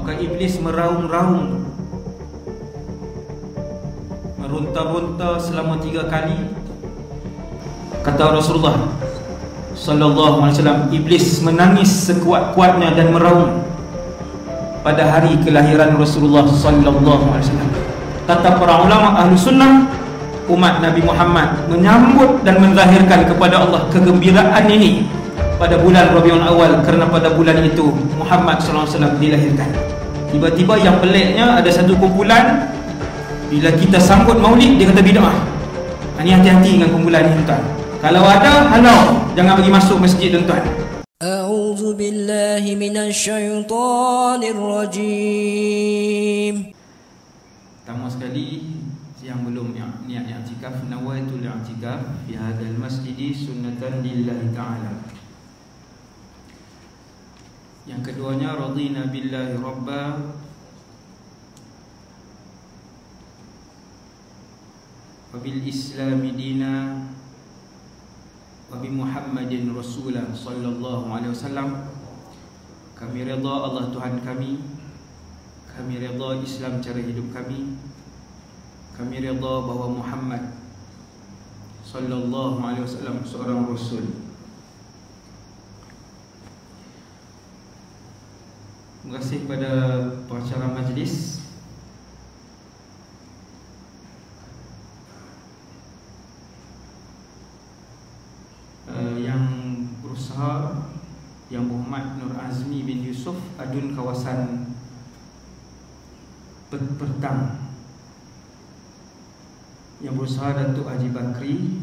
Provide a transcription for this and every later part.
maka iblis meraung-raung, meronta-ronta selama 3 kali. Kata Rasulullah sallallahu alaihi wasallam, iblis menangis sekuat-kuatnya dan meraung pada hari kelahiran Rasulullah sallallahu alaihi wasallam. Kata para ulama ahli sunnah, umat Nabi Muhammad menyambut dan menzahirkan kepada Allah kegembiraan ini pada bulan Rabiul Awal, kerana pada bulan itu Muhammad sallallahu alaihi wasallam dilahirkan. Tiba-tiba yang peliknya, ada satu kumpulan bila kita sambut maulid dia kata bid'ah. Ini hati-hati dengan kumpulan ini tuan. Kalau ada, halau, jangan bagi masuk masjid tuan. A'udzu billahi minasyaitonir rajim. Pertama sekali, yang belum niat i'tikaf, nawaitul i'tikaf fi hadzal masjid sunnatan lillahi ta'ala. Yang keduanya, radina billahi rabba wa bil islami dina wa bi Muhammadin rasulah sallallahu alaihi wasallam. Kami redha Allah Tuhan kami redha Islam cara hidup kami redha bahawa Muhammad sallallahu alaihi wasallam seorang rasul. Terima kasih kepada pengacara majlis yang berusaha, Yang Muhammad Nur Azmi bin Yusuf, adun kawasan Petang, yang berusaha Datuk Haji Bakri,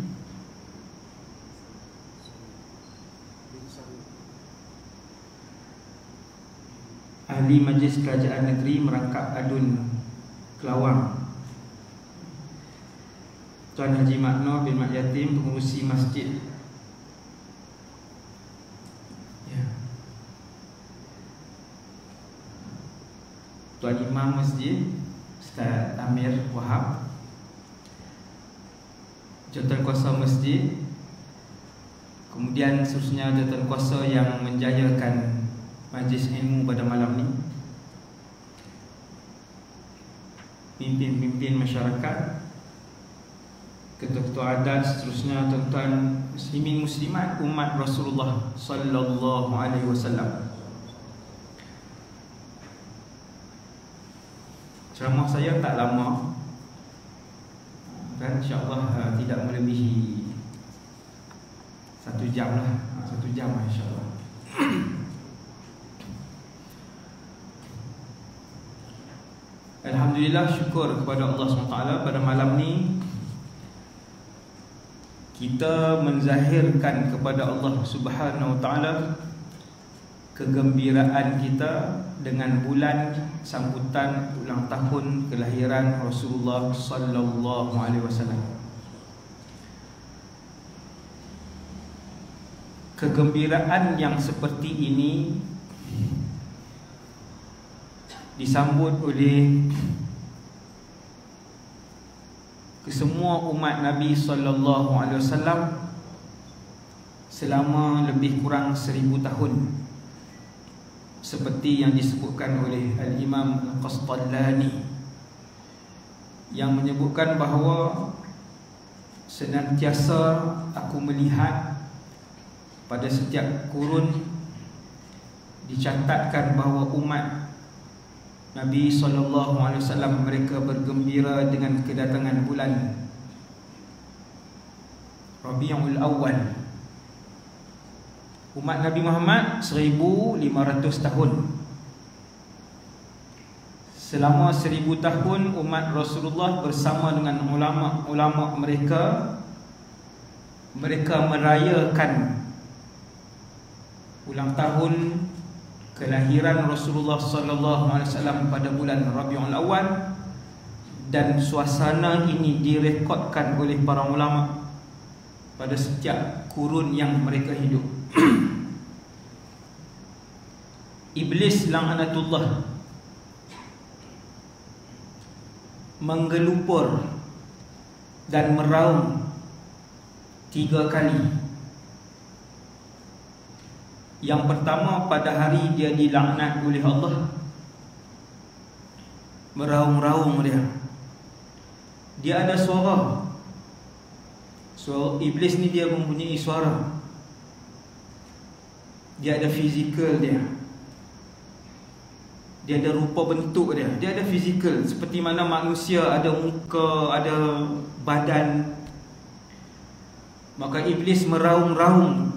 Ahli Majlis Kerajaan Negeri merangkap adun Kelawang, Tuan Haji Makno bin Mak Yatim, pengurusi masjid, Tuan Imam Masjid Ustaz Amir Wahab, jawatan kuasa masjid, kemudian seterusnya jawatan kuasa yang menjayakan majlis ilmu pada malam ni, pimpin-pimpin masyarakat, ketua-ketua adat, seterusnya tuan-tuan muslimin muslimat umat Rasulullah sallallahu alaihi wasallam. Ceramah saya tak lama, dan insyaAllah tidak melebihi 1 jam lah, 1 jam insyaAllah. Alhamdulillah, syukur kepada Allah SWT, pada malam ni kita menzahirkan kepada Allah Subhanahu Wa Taala kegembiraan kita dengan bulan sambutan ulang tahun kelahiran Rasulullah sallallahu alaihi wasallam. Kegembiraan yang seperti ini disambut oleh kesemua umat Nabi sallallahu alaihi wasallam selama lebih kurang 1000 tahun. Seperti yang disebutkan oleh Al-Imam Al-Qastallani, yang menyebutkan bahawa senantiasa aku melihat pada setiap kurun dicatatkan bahawa umat Nabi SAW mereka bergembira dengan kedatangan bulan Rabiul Awal. Umat Nabi Muhammad 1500 tahun. Selama 1000 tahun umat Rasulullah bersama dengan ulama-ulama mereka merayakan ulang tahun kelahiran Rasulullah sallallahu alaihi wasallam pada bulan Rabiul Awal, dan suasana ini direkodkan oleh para ulama pada setiap kurun yang mereka hidup. Iblis laknatullah menggelupur dan meraung 3 kali. Yang pertama, pada hari dia dilaknat oleh Allah, meraung-raung dia. Dia ada suara. Suara iblis ni dia mempunyai suara. Dia ada fizikal dia. Dia ada rupa bentuk dia. Dia ada fizikal. Seperti mana manusia ada muka, ada badan. Maka iblis meraung-raung,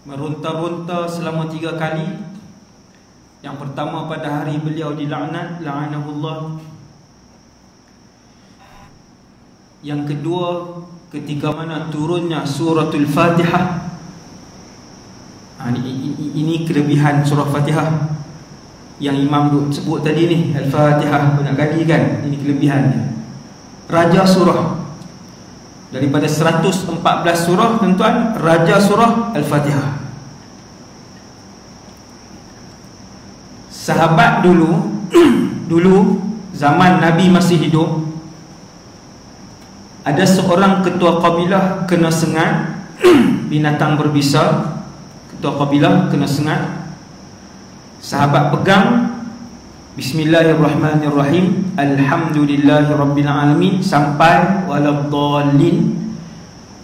meronta-ronta selama 3 kali. Yang pertama pada hari beliau dilaknat, la'anahullah. Yang kedua ketika mana turunnya suratul Fatihah. Ini kelebihan surah Fatihah yang Imam sebut tadi ni, Al-Fatihah banyak kali kan. Ini kelebihannya. Raja surah. Daripada 114 surah, tuan-tuan, raja surah Al-Fatihah. Sahabat dulu zaman Nabi masih hidup, ada seorang ketua kabilah kena sengat binatang berbisa. Ketua kabilah kena sengat. Sahabat pegang Bismillahirrahmanirrahim, Alhamdulillahirabbil alamin sampai waladdallin.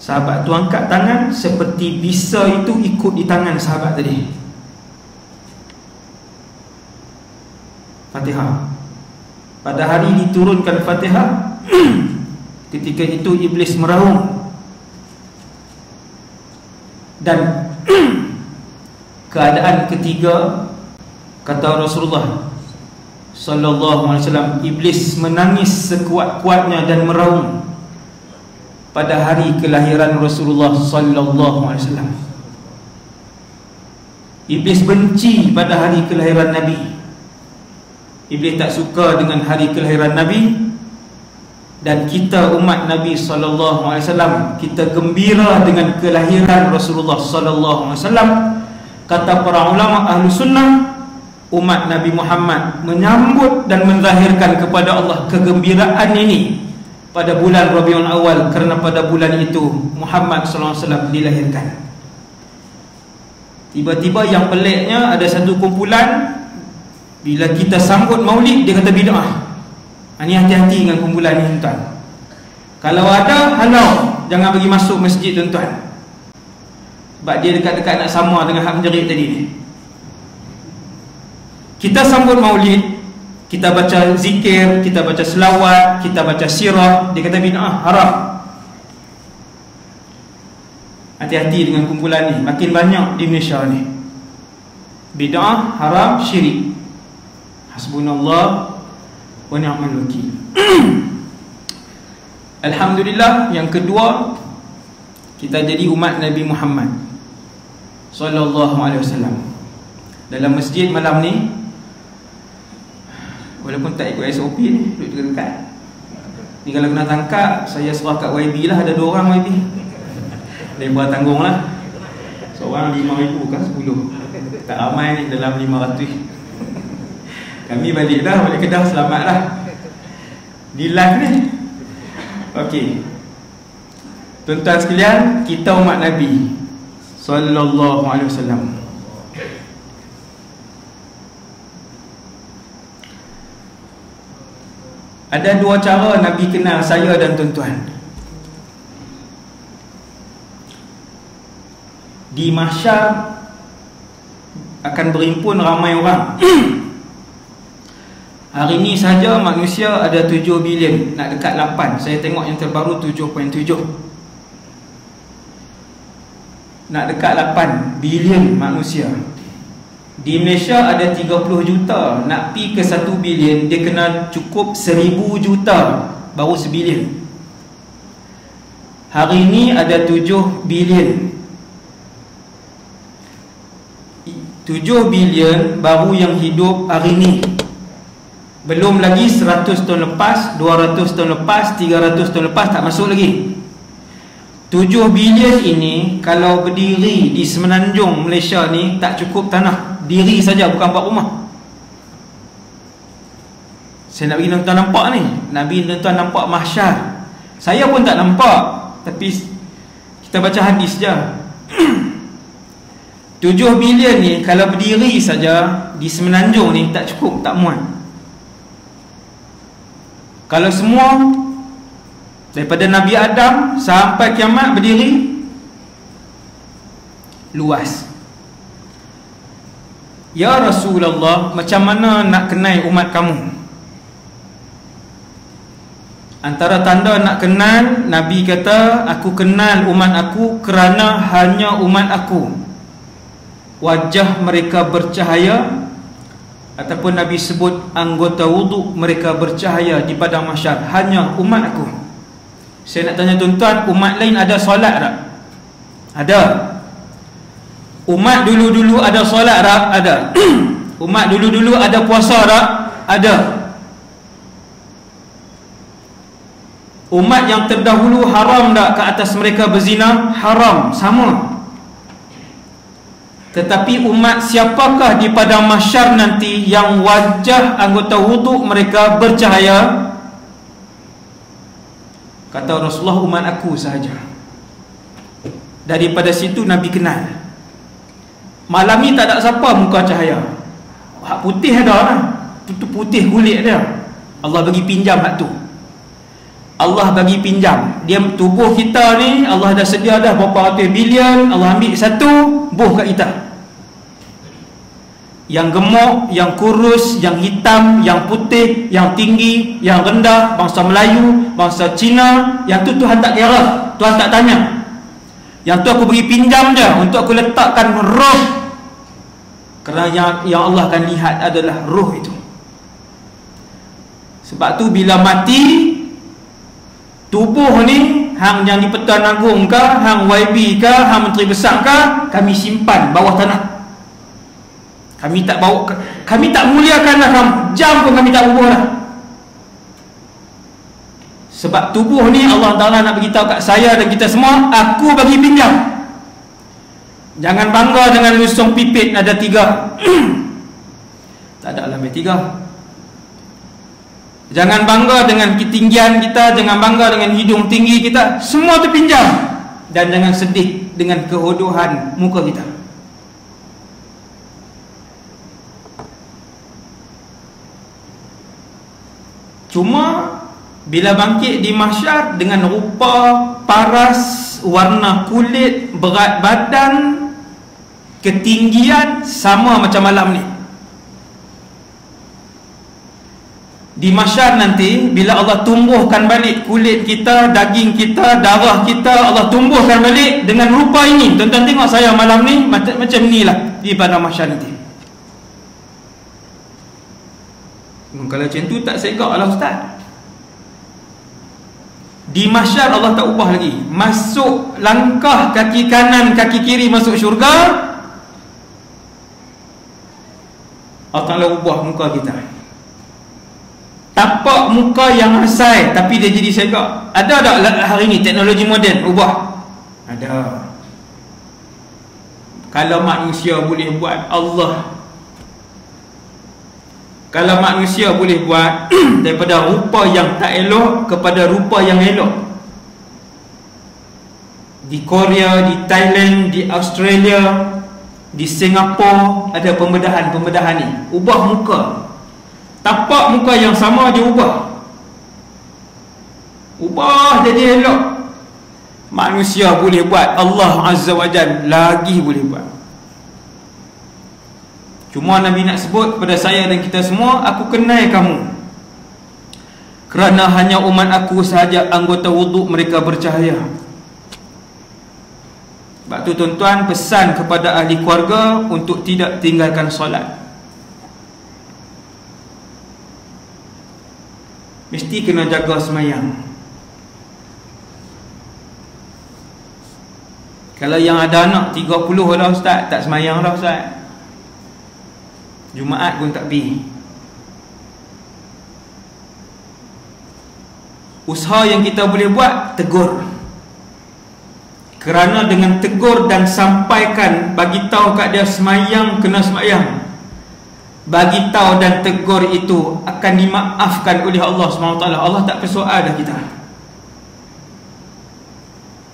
Sahabat tu angkat tangan, seperti bisa itu ikut di tangan sahabat tadi. Fatihah. Pada hari diturunkan Fatihah, ketika itu iblis meraung. Dan keadaan ketiga, kata Rasulullah sallallahu alaihi wasallam, iblis menangis sekuat-kuatnya dan meraung pada hari kelahiran Rasulullah sallallahu alaihi wasallam. Iblis benci pada hari kelahiran Nabi. Iblis tak suka dengan hari kelahiran Nabi. Dan kita umat Nabi sallallahu alaihi wasallam, kita gembira dengan kelahiran Rasulullah sallallahu alaihi wasallam. Kata para ulama ahlu sunnah, umat Nabi Muhammad menyambut dan menzahirkan kepada Allah kegembiraan ini pada bulan Rabiul Awal, kerana pada bulan itu Muhammad sallallahu alaihi wasallam dilahirkan. Tiba-tiba yang peliknya, ada satu kumpulan bila kita sambut maulid dia kata bid'ah. Ini hati-hati dengan kumpulan ni, tuan. Kalau ada, halau, jangan bagi masuk masjid, tuan-tuan. Sebab dia dekat-dekat nak sama dengan hak menjerit tadi ni. Kita sambut maulid, kita baca zikir, kita baca selawat, kita baca sirah, dia kata bid'ah, haram. Hati-hati dengan kumpulan ni, makin banyak di Malaysia ni. Bid'ah, haram, syirik. Hasbunallah wa ni'mal wakil. Alhamdulillah, yang kedua, kita jadi umat Nabi Muhammad sallallahu alaihi wasallam. Dalam masjid malam ni, walaupun tak ikut SOP ni, duduk dekat. Ni kalau kena tangkap, saya serah kat YB lah, ada 2 orang YB. Lebar tanggung lah. Seorang 5,000 kan 10. Tak ramai ni dalam 500. Kami balik dah, balik Kedah, selamat lah. Di live ni. Okey, tuan-tuan sekalian, kita umat Nabi sallallahu alaihi wasallam. Ada 2 cara Nabi kenal saya dan tuan-tuan. Di mahsyar akan berhimpun ramai orang. Hari ni saja manusia ada 7 bilion, nak dekat 8. Saya tengok yang terbaru 7.7. Nak dekat 8 bilion manusia. Di Malaysia ada 30 juta. Nak pi ke 1 bilion, dia kena cukup 1000 juta baru sebilion. Hari ni ada 7 bilion. 7 bilion baru yang hidup hari ni. Belum lagi 100 tahun lepas, 200 tahun lepas, 300 tahun lepas, tak masuk lagi. 7 bilion ini kalau berdiri di semenanjung Malaysia ni tak cukup tanah. Diri saja, bukan buat rumah. Saya nak bagi tuan-tuan nampak ni. Nak bagi tuan-tuan nampak mahsyar. Saya pun tak nampak, tapi kita baca hadis je. 7 bilion ni kalau berdiri saja di Semenanjung ni tak cukup, tak muat. Kalau semua daripada Nabi Adam sampai kiamat berdiri, luas. Ya Rasulullah, macam mana nak kenal umat kamu? Antara tanda nak kenal, Nabi kata, aku kenal umat aku kerana hanya umat aku wajah mereka bercahaya, ataupun Nabi sebut anggota wuduk mereka bercahaya di padang mahsyar, hanya umat aku. Saya nak tanya tuan-tuan, umat lain ada solat tak? Ada. Umat dulu-dulu ada solat tak? Ada. Umat dulu-dulu ada puasa tak? Ada. Umat yang terdahulu haram tak ke atas mereka berzina? Haram, sama. Tetapi umat siapakah di padang mahsyar nanti yang wajah anggota wuduk mereka bercahaya? Kata Rasulullah, umat aku sahaja. Daripada situ Nabi kenal. Malam ni tak ada siapa muka cahaya. Hak putih ada lah, tu putih kulit dia. Allah bagi pinjam hak tu. Allah bagi pinjam. Dia tubuh kita ni Allah dah sedia dah berapa ratus bilion. Allah ambil satu, buh kat kita. Yang gemuk, yang kurus, yang hitam, yang putih, yang tinggi, yang rendah, bangsa Melayu, bangsa Cina, yang tu Tuhan tak kira, Tuhan tak tanya. Yang tu aku bagi pinjam je untuk aku letakkan roh. Kerana yang Allah akan lihat adalah roh itu. Sebab tu bila mati, tubuh ni hang yang di Pertuan Agong ke, hang YB ke, hang Menteri Besar ke, kami simpan bawah tanah. Kami tak bawa, kami tak muliakanlah kamu, jam pun kami tak ubah dah. Sebab tubuh ni Allah Ta'ala nak beritahu kat saya dan kita semua, aku bagi pinjam. Jangan bangga dengan lusung pipit ada 3. Tak ada lah 3. Jangan bangga dengan ketinggian kita, jangan bangga dengan hidung tinggi kita, semua terpinjam. Dan jangan sedih dengan kehodohan muka kita. Cuma bila bangkit di mahsyar dengan rupa paras, warna kulit, berat badan, ketinggian sama macam malam ni. Di mahsyar nanti bila Allah tumbuhkan balik kulit kita, daging kita, darah kita, Allah tumbuhkan balik dengan rupa ini. Tuan-tuan tengok saya malam ni macam ni lah di padang mahsyar nanti. Kalau macam tu tak segak lah ustaz. Di mahsyar Allah tak ubah lagi. Masuk langkah kaki kanan, kaki kiri masuk syurga, Allah Ta'ala ubah muka kita. Tapak muka yang asal tapi dia jadi segak. Ada tak hari ni teknologi moden ubah? Ada. Kalau manusia boleh buat, Allah, kalau manusia boleh buat daripada rupa yang tak elok kepada rupa yang elok, di Korea, di Thailand, di Australia, di Singapura ada pembedahan ni. Ubah muka. Tapak muka yang sama dia ubah. Ubah jadi elok. Manusia boleh buat, Allah Azza wa Jalla lagi boleh buat. Cuma Nabi nak sebut kepada saya dan kita semua, aku kenal kamu kerana hanya umat aku sahaja anggota wuduk mereka bercahaya. Sebab tu tuan-tuan, pesan kepada ahli keluarga untuk tidak tinggalkan solat. Mesti kena jaga semayang. Kalau yang ada anak 30 dah ustaz, tak semayang dah ustaz. Jumaat pun tak pergi. Usaha yang kita boleh buat, tegur. Kerana dengan tegur dan sampaikan, bagi tahu kat dia semayang kena semayang, bagi tahu dan tegur itu akan dimaafkan oleh Allah SWT. Allah tak persoal dah kita.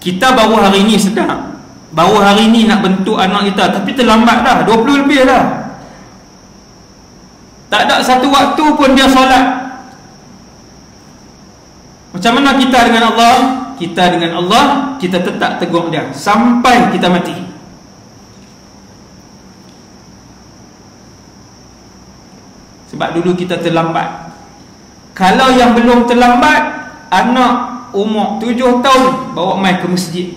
Kita baru hari ini sedar Baru hari ni nak bentuk anak kita, tapi terlambat dah, 20 lebih dah. Tak ada satu waktu pun dia solat. Macam mana kita dengan Allah? Kita dengan Allah, kita tetap tegur dia sampai kita mati. Sebab dulu kita terlambat. Kalau yang belum terlambat, anak umur 7 tahun bawa mai ke masjid.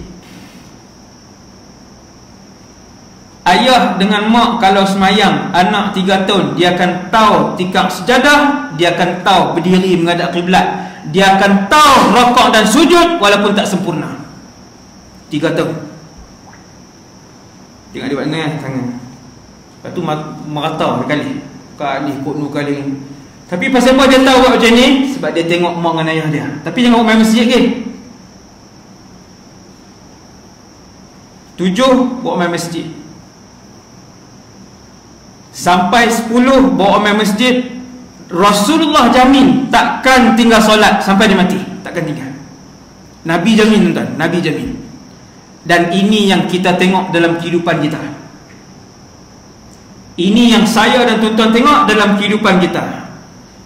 Ayah dengan mak kalau semayang, anak 3 tahun, dia akan tahu tikar sejadah, dia akan tahu berdiri menghadap kiblat, dia akan tahu rakaat dan sujud walaupun tak sempurna. 3 tahun. Tengok dia buat ni tangan. Lepas tu merata kali. Kali kot nu kali. Tapi pasal apa dia tahu buat macam ni? Sebab dia tengok mak dengan ayah dia. Tapi jangan buat main masjid ke? 7 bawa main masjid. Sampai 10 bawa main masjid. Rasulullah jamin takkan tinggal solat sampai dia mati. Takkan tinggal. Nabi jamin tuan, Nabi jamin. Dan ini yang kita tengok dalam kehidupan kita. Ini yang saya dan tuan-tuan tengok dalam kehidupan kita.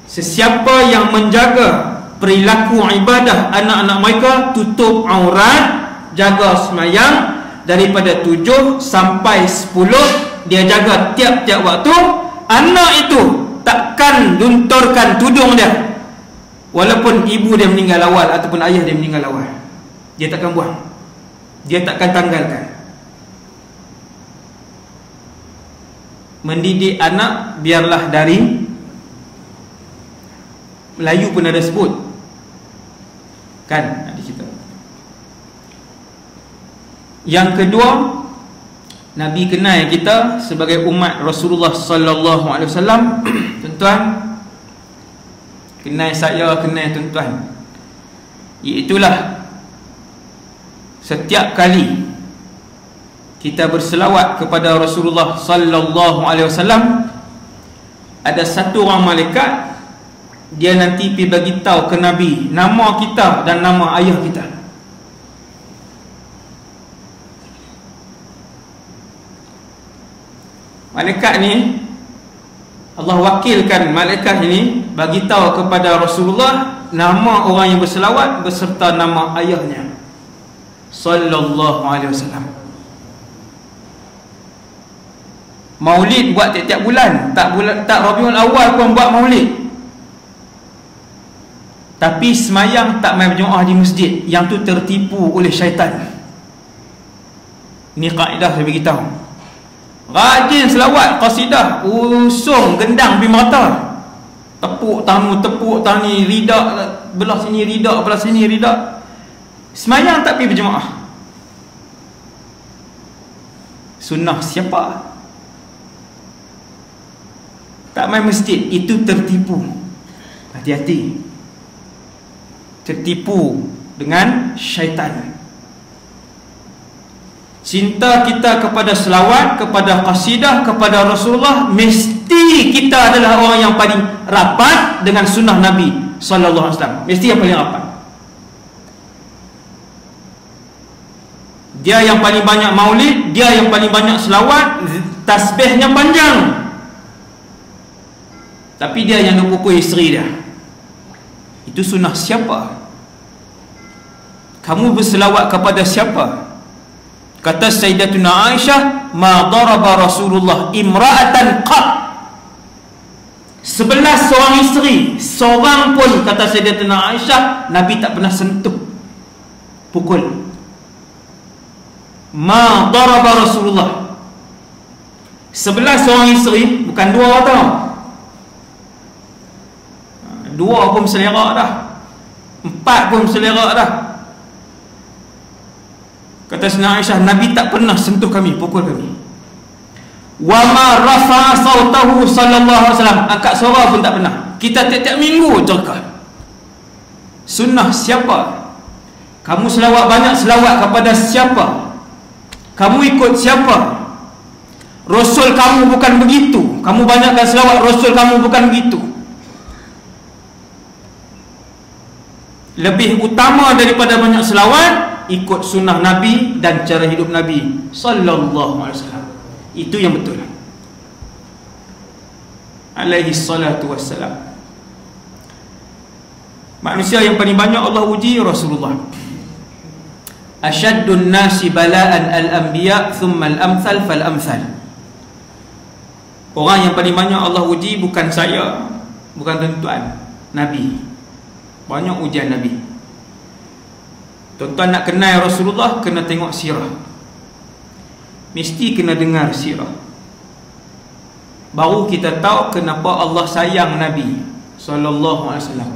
Sesiapa yang menjaga perilaku ibadah anak-anak mereka, tutup aurat, jaga semayang daripada 7 sampai 10, dia jaga tiap-tiap waktu, anak itu takkan lunturkan tudung dia walaupun ibu dia meninggal awal ataupun ayah dia meninggal awal. Dia takkan buang, dia takkan tanggalkan. Mendidik anak biarlah dari Melayu pun ada sebut kan, adik kita. Yang kedua, Nabi kenal kita sebagai umat Rasulullah sallallahu alaihi wasallam. Tuan-tuan, kenal saya, kenal tuan-tuan, iaitulah setiap kali kita berselawat kepada Rasulullah sallallahu alaihi wasallam, ada satu orang malaikat, dia nanti pergi bagi tahu ke Nabi nama kita dan nama ayah kita. Malaikat ni, Allah wakilkan malaikat ini bagi tahu kepada Rasulullah nama orang yang berselawat beserta nama ayahnya sallallahu alaihi wasallam. Maulid buat tiap-tiap bulan, tak Rabiul Awal pun buat maulid. Tapi semayang tak main berjemaah di masjid, yang tu tertipu oleh syaitan. Ini kaedah saya beritahu. Rajin selawat, qasidah, usung gendang pergi merata. Tepuk tani, ridak belah sini, ridak belah sini, ridak. Semayang tak pergi berjemaah. Sunnah siapa? Tak main masjid, itu tertipu. Hati-hati. Tertipu dengan syaitan. Cinta kita kepada selawat, kepada qasidah, kepada Rasulullah, mesti kita adalah orang yang paling rapat dengan sunnah Nabi sallallahu alaihi wasallam. Mesti yang paling rapat. Dia yang paling banyak maulid, dia yang paling banyak selawat, tasbihnya panjang. Tapi dia yang nak pukul isteri dia. Itu sunnah siapa? Kamu berselawat kepada siapa? Kata Sayyidatuna Aisyah, ma daraba Rasulullah imra'atan qat. 11 seorang isteri, seorang pun, kata Sayyidatuna Aisyah, Nabi tak pernah sentuh, pukul. Ma daraba Rasulullah. 11 seorang isteri, bukan 2 tau. 2 pun selera dah, 4 pun selera dah. Kata Sayyidatuna Aisyah, Nabi tak pernah sentuh kami, pukul kami. Wa ma rafa'a sautahu sallallahu alaihi wasallam, angkat suara pun tak pernah. Kita tiap-tiap minggu jerkah. Sunnah siapa? Kamu selawat banyak, selawat kepada siapa? Kamu ikut siapa? Rasul kamu bukan begitu. Kamu banyakkan selawat, Rasul kamu bukan begitu. Lebih utama daripada banyak selawat, ikut sunnah Nabi dan cara hidup Nabi sallallahu alaihi wasallam. Itu yang betul. Alaihi salatu wassalam. Manusia yang paling banyak Allah uji Rasulullah. Asyaddun nasi bala'an al-anbiya thumma al-amthal fal-amthal. Orang yang paling banyak Allah uji bukan saya, bukan tuan-tuan, Nabi. Banyak ujian Nabi. Tuan-tuan nak kenal Rasulullah, kena tengok sirah. Mesti kena dengar sirah. Baru kita tahu kenapa Allah sayang Nabi sallallahu alaihi wasallam.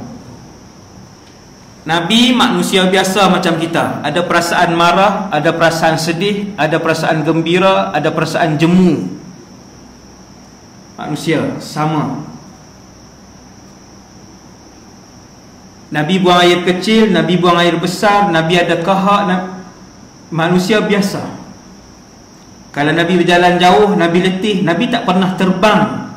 Nabi manusia biasa macam kita. Ada perasaan marah, ada perasaan sedih, ada perasaan gembira, ada perasaan jemu. Manusia sama. Nabi buang air kecil, Nabi buang air besar, Nabi ada kahak. Manusia biasa. Kalau Nabi berjalan jauh, Nabi letih, Nabi tak pernah terbang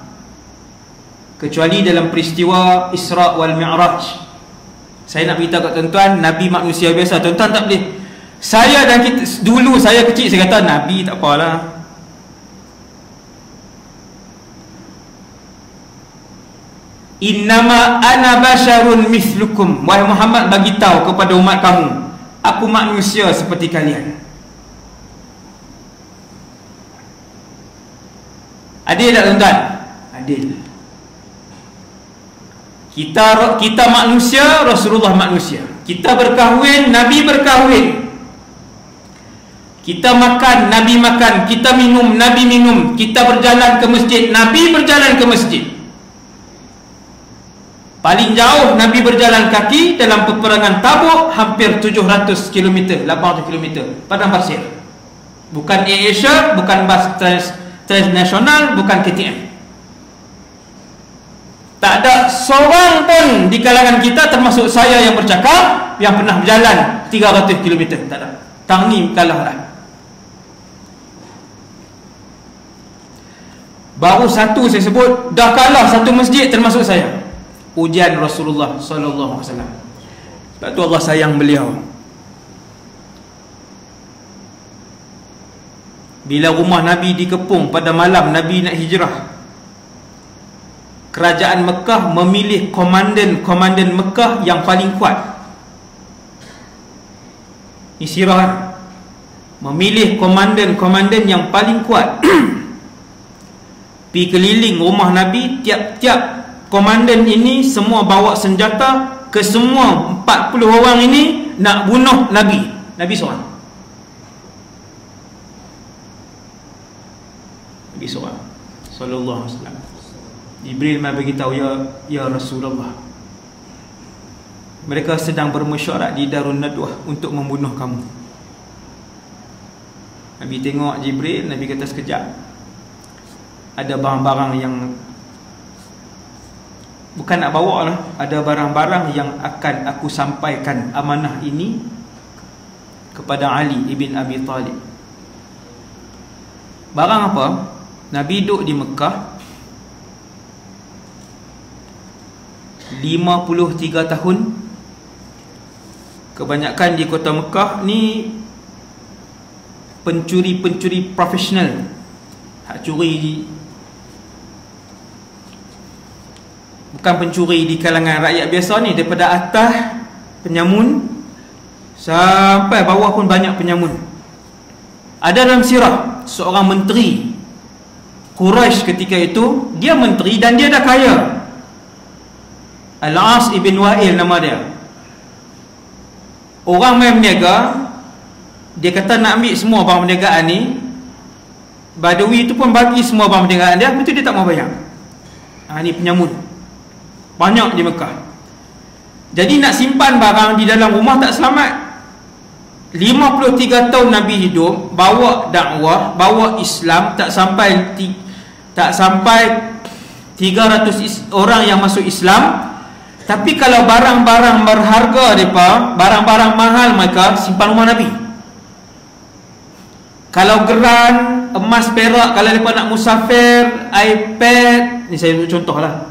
kecuali dalam peristiwa Isra' wal Mi'raj. Saya nak beritahu kat tuan-tuan, Nabi manusia biasa. Tuan-tuan tak boleh. Saya dan kita, dulu saya kecil, saya kata Nabi tak apalah. Innama ana basyarun mithlukum. Wahai Muhammad, bagi tahu kepada umat kamu, aku manusia seperti kalian. Adil tak tuan-tuan? Adil. Kita manusia, Rasulullah manusia. Kita berkahwin, Nabi berkahwin. Kita makan, Nabi makan. Kita minum, Nabi minum. Kita berjalan ke masjid, Nabi berjalan ke masjid. Paling jauh Nabi berjalan kaki dalam peperangan Tabuk hampir 700 km, 800 km padang pasir. Bukan AirAsia, bukan bas transnasional, bukan KTM. Tak ada seorang pun di kalangan kita, termasuk saya yang bercakap, yang pernah berjalan 300 km. Tak ada. Tangi kalah lah. Baru satu saya sebut, dah kalah satu masjid termasuk saya. Ujian Rasulullah sallallahu alaihi wasallam. Sebab tu Allah sayang beliau. Bila rumah Nabi dikepung pada malam Nabi nak hijrah, kerajaan Mekah memilih komandan Mekah yang paling kuat. Ini sirah. Memilih komandan yang paling kuat. Pergi keliling rumah Nabi, tiap-tiap komandan ini semua bawa senjata, ke semua 40 orang ini nak bunuh Nabi. Nabi seorang. Nabi seorang sallallahu alaihi wasallam. Jibril mai beritahu, ya Rasulullah, mereka sedang bermesyuarat di Darun Nadwah untuk membunuh kamu. Nabi tengok Jibril, Nabi kata sekejap. Ada barang-barang yang bukan nak bawa lah, ada barang-barang yang akan aku sampaikan amanah ini kepada Ali ibn Abi Talib. Barang apa? Nabi duduk di Mekah 53 tahun. Kebanyakan di kota Mekah ni pencuri-pencuri profesional. Hak curi, bukan pencuri di kalangan rakyat biasa ni, daripada atas penyamun sampai bawah pun banyak penyamun. Ada dalam sirah seorang menteri Quraisy ketika itu, dia menteri dan dia dah kaya. Al-As ibn Wa'il nama dia. Orang main berniaga, dia kata nak ambil semua barang perniagaan ni. Badawi itu pun bagi semua barang perniagaan dia, betul dia tak mau bayar. Ni penyamun banyak di Mekah. Jadi nak simpan barang di dalam rumah tak selamat. 53 tahun Nabi hidup, bawa dakwah, bawa Islam, tak sampai 300 orang yang masuk Islam. Tapi kalau barang-barang berharga mereka, barang-barang mahal mereka simpan rumah Nabi. Kalau geran, emas, perak, kalau mereka nak musafir, iPad, ni saya contoh lah,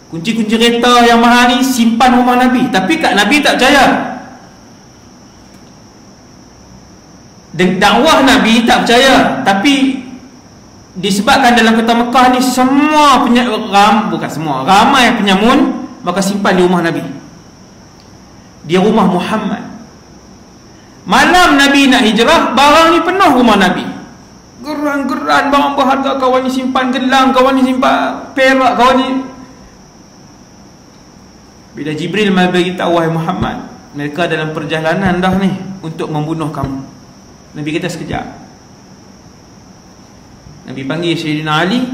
kunci-kunci kereta yang mahal ni simpan rumah Nabi. Tapi kat Nabi tak percaya. Dakwah Nabi tak percaya, tapi disebabkan dalam kota Mekah ni semua bukan semua, ramai penyamun, maka simpan di rumah Nabi, di rumah Muhammad. Malam Nabi nak hijrah, barang ni penuh rumah Nabi, geran-geran barang berharga. Kawan ni simpan gelang, kawan ni simpan perak, kawan ni. Bila Jibril mai beritahu, wahai Muhammad, mereka dalam perjalanan dah ni untuk membunuh kamu. Nabi kata sekejap. Nabi panggil Sayyidina Ali.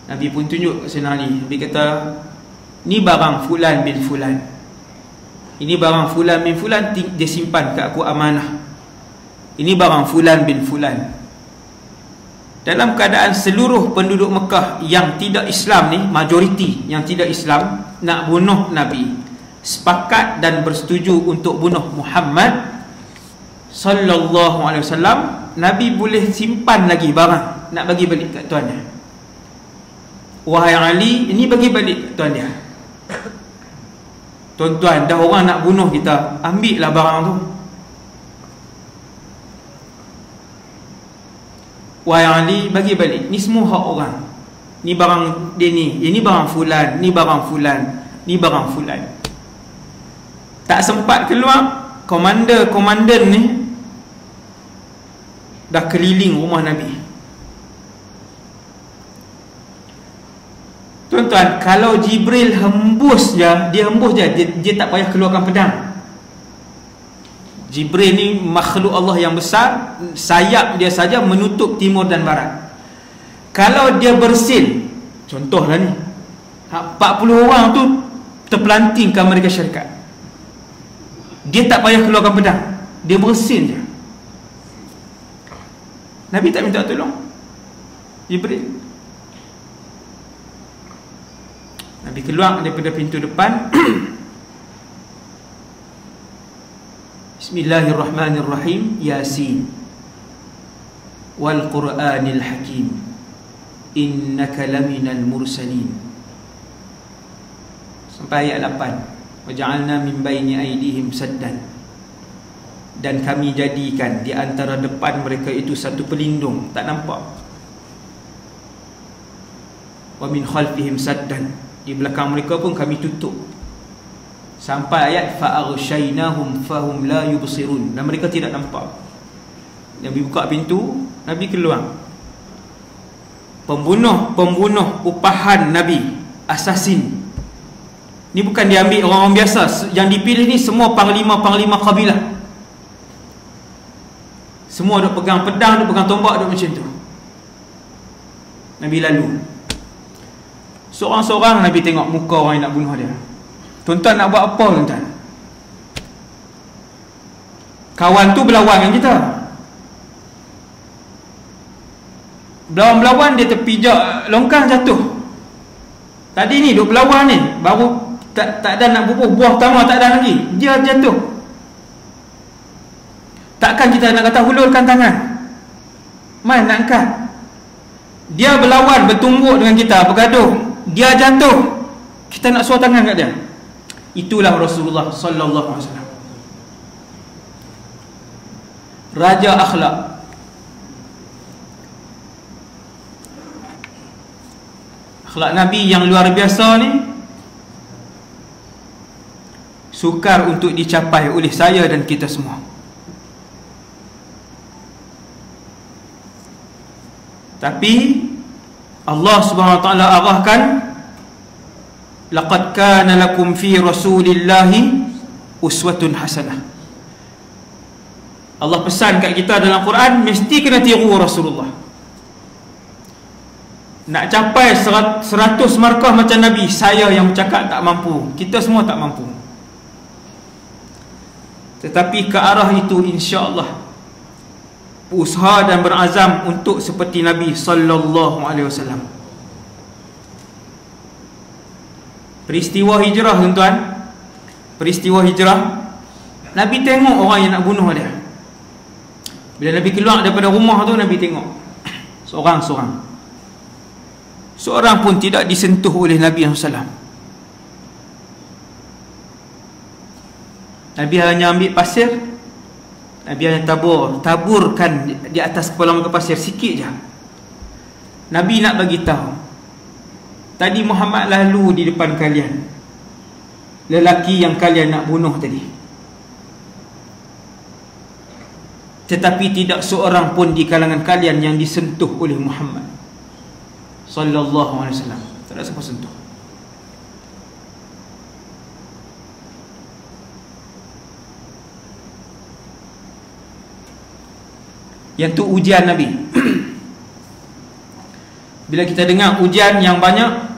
Nabi pun tunjuk Sayyidina Ali. Nabi kata, ni barang fulan bin fulan, ini barang fulan bin fulan, dia simpan kat aku amanah. Ini barang fulan bin fulan. Dalam keadaan seluruh penduduk Mekah yang tidak Islam ni, majoriti yang tidak Islam, nak bunuh Nabi, sepakat dan bersetuju untuk bunuh Muhammad sallallahu alaihi wasallam. Nabi boleh simpan lagi barang, nak bagi balik kat tuan dia. Wahai Ali, ini bagi balik kat tuan dia. Tuan-tuan, dah orang nak bunuh kita, ambil lah barang tu. Wahai Ali, bagi balik. Ni semua hak orang. Ni barang dia ni, ini barang fulan, ni barang fulan, ni barang fulan. Tak sempat keluar, komandan ni dah keliling rumah Nabi. Tuan-tuan, kalau Jibril hembus je, dia tak payah keluarkan pedang. Jibril ni makhluk Allah yang besar, sayap dia saja menutup timur dan barat. Kalau dia bersin, contohlah ni, 40 orang tu terpelanting ke Amerika Syarikat, dia tak payah keluarkan pedang, dia bersin je. Nabi tak minta tolong Jibril. Nabi keluar daripada pintu depan. Bismillahirrahmanirrahim. Yasin wal Qur'anil Hakim, innaka laminal mursalin, sampai ayat 8. Waja'alna min baini aydihim saddan, dan kami jadikan di antara depan mereka itu satu pelindung, tak nampak. Wa min khalfihim saddan, di belakang mereka pun kami tutup, sampai ayat fa'aghshaynahum fahum la yubsirun, dan mereka tidak nampak. Nabi buka pintu, Nabi keluar. Pembunuh upahan Nabi, assassin. Ni bukan diambil orang-orang biasa. Yang dipilih ni semua panglima-panglima kabilah. Semua duk pegang pedang, duk pegang tombak, duk macam tu. Nabi lalu. Seorang-seorang Nabi tengok muka orang yang nak bunuh dia. Tuan-tuan nak buat apa tuan-tuan? Kawan tu berlawan dengan kita. Berlawan-berlawan, dia terpijak longkang, jatuh. Tadi ni duk berlawan ni, baru tak ada nak bubuh, buah pertama tak ada lagi, dia jatuh. Takkan kita nak kata hulurkan tangan, mai nak angkat. Dia berlawan, bertumbuk dengan kita, bergaduh, dia jatuh, kita nak suar tangan kat dia. Itulah Rasulullah sallallahu alaihi wasallam, raja akhlak. Akhlak Nabi yang luar biasa ni sukar untuk dicapai oleh saya dan kita semua. Tapi Allah Subhanahu wa taala arahkan, laqad kana lakum fi rasulillahi uswatun hasanah. Allah pesan kat kita dalam Quran, mesti kena tiru Rasulullah. Nak capai 100 markah macam Nabi, saya yang bercakap tak mampu, kita semua tak mampu. Tetapi ke arah itu insya-Allah usaha dan berazam untuk seperti Nabi sallallahu alaihi wasallam. Peristiwa hijrah tuan-tuan, peristiwa hijrah, Nabi tengok orang yang nak bunuh dia. Bila Nabi keluar daripada rumah tu, Nabi tengok seorang-seorang. Seorang pun tidak disentuh oleh Nabi SAW. Nabi hanya ambil pasir, Nabi hanya taburkan di atas kepala muka pasir sikit je. Nabi nak bagi tahu, tadi Muhammad lalu di depan kalian, lelaki yang kalian nak bunuh tadi, tetapi tidak seorang pun di kalangan kalian yang disentuh oleh Muhammad sallallahu alaihi wasallam. Tak ada siapa sentuh. Yang tu ujian Nabi. Bila kita dengar ujian yang banyak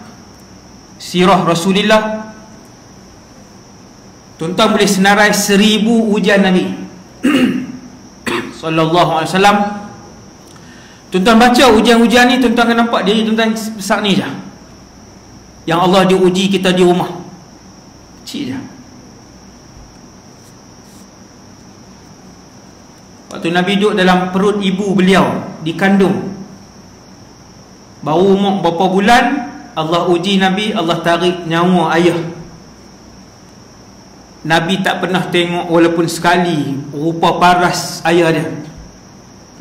sirah Rasulullah, tuan-tuan boleh senarai 1000 ujian Nabi sallallahu alaihi wasallam. Tuan-tuan baca ujian-ujian ni, tuan-tuan akan nampak diri tuan-tuan besar ni je. Yang Allah diuji kita di rumah, kecil je. Waktu Nabi duduk dalam perut ibu beliau, dikandung, baru umur berapa bulan, Allah uji Nabi, Allah tarik nyawa ayah. Nabi tak pernah tengok walaupun sekali rupa paras ayah dia.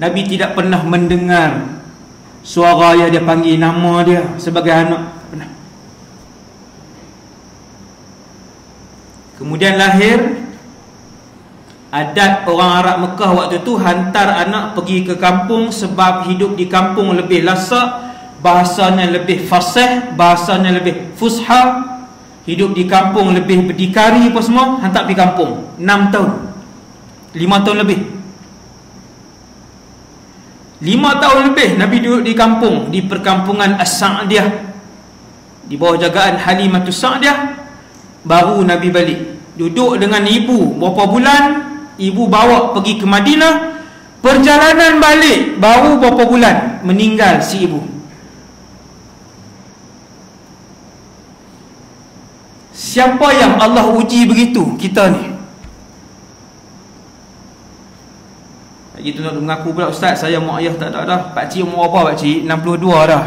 Nabi tidak pernah mendengar suara ayah dia panggil nama dia sebagai anak. Pernah. Kemudian lahir. Adat orang Arab Mekah waktu tu hantar anak pergi ke kampung, sebab hidup di kampung lebih lasak, bahasanya lebih fasih, bahasanya lebih fusha. Hidup di kampung lebih berdikari apa semua, hantar pergi kampung 6 tahun, 5 tahun lebih. 5 tahun lebih Nabi duduk di kampung, di perkampungan As-Sa'diyah, di bawah jagaan Halimatus Sa'diyah. Baru Nabi balik, duduk dengan ibu berapa bulan, ibu bawa pergi ke Madinah. Perjalanan balik baru berapa bulan, meninggal si ibu. Siapa yang Allah uji begitu? Kita ni. Lagi tu nak mengaku pula, ustaz saya mak ayah tak ada dah. Pakcik umur apa pakcik? 62 dah.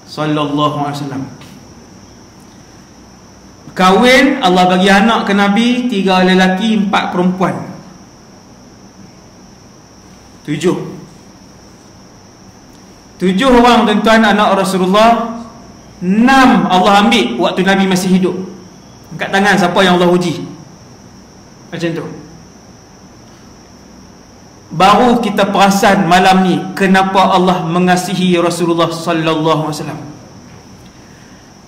Sallallahu alaihi wasallam. Kahwin, Allah bagi anak ke Nabi, 3 lelaki 4 perempuan. 7 orang tuan-tuan anak Rasulullah. 6 Allah ambil waktu Nabi masih hidup. Angkat tangan siapa yang Allah uji. Macam tu. Baru kita perasan malam ni kenapa Allah mengasihi Rasulullah sallallahu alaihi wasallam.